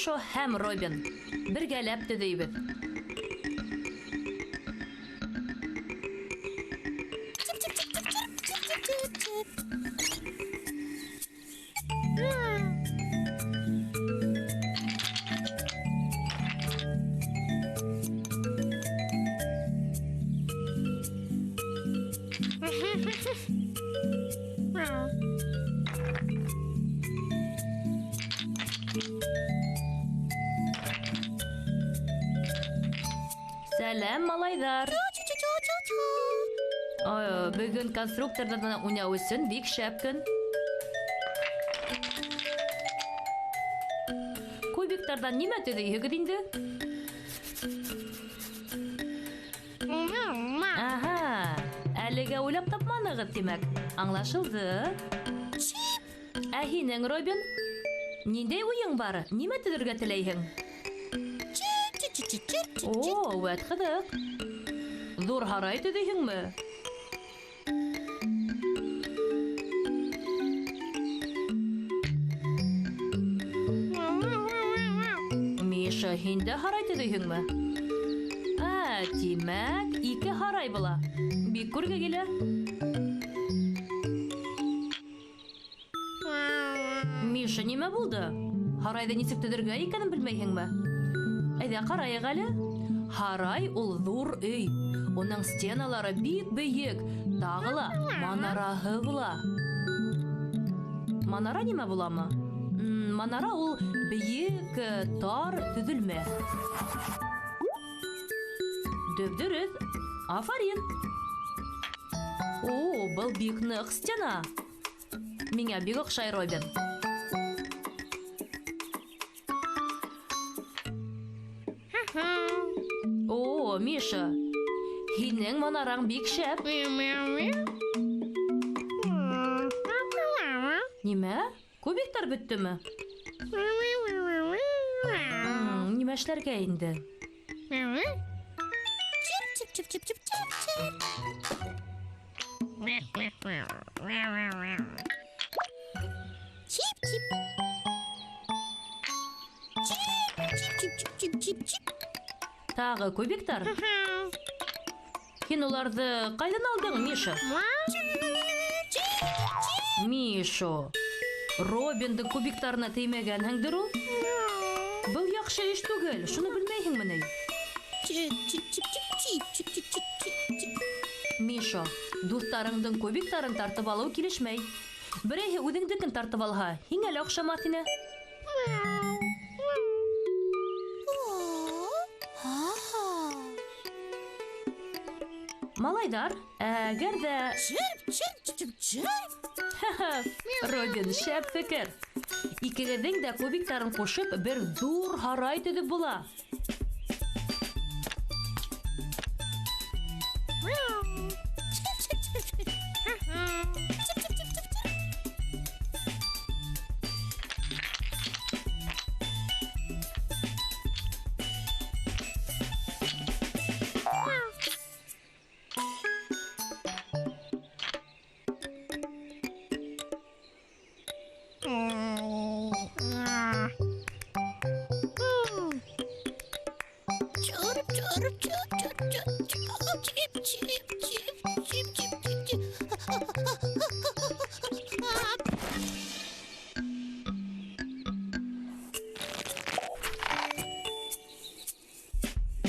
Мишо һәм Робин. Бергәләп төҙөйбеҙ. Сәлам, малайҙар. Бөгөн конструкторҙарҙан уйнау өсөн бик шәп көн. Кубиктарҙан нимә төҙөйһөгөҙ инде? Аһа, әлегә уйлап тапманығыҙ, тимәк. Аңлашылды. Ә һинең, Робин, ниндәй уйың бар? Нимә төҙөргә теләйһең? О, вәт ҡыҙыҡ. Ҙур һарай төҙөйһеңме? Миша, һин дә һарай төҙөйһеңме? Тимәк, 2 һарай була. Бик күрге килә. Миша, нимә булды? Һарайҙы нисек төҙөргә икәнен белмәйһеңме? Әйҙә ҡарайыҡ әле. Һарай ул ҙур өй. Уның стеналары бик бейек. Тағы ла манараһы була. Манара нимә буламы? Манара ул бейек, тар төҙөлмә. Дөп-дөрөҫ. Афарин. О, был бик ныҡ стена. Миңә бик оҡшай, Робин. О, Миша, һинең манараң бик шәп. Нимә? Кубиктар бөттөмө? Нимә эшләргә инде? Тағы кубиктар? Һин уларҙы ҡайҙан алдың, Миша? Мишо, Робиндың кубиктарына теймәгәнһеңдер ул? Был яҡшы эш түгел, шуны белмәйһеңме ни? Мишо, дуҫтарыңдың кубиктарын тартып алыу килешмәй. Берәйһе үҙеңдекен тартып алһа, һиңә лә оҡшамаҫ ине. Малайҙар, әгәр ҙә... Робин, шәп фекер. Икегеҙҙең дә кубиктарын ҡушып, бер ҙур һарай төҙөп була.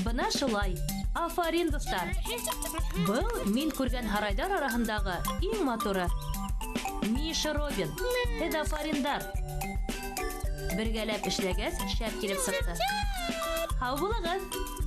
Бына шулай. Афарин, дуҫтар. Был мин күргән һарайҙар араһындағы иң матуры. Миша, Робин, һеҙ афариндар. Бергәләп эшләгәс, шәп килеп сыҡты. Һау булығыҙ!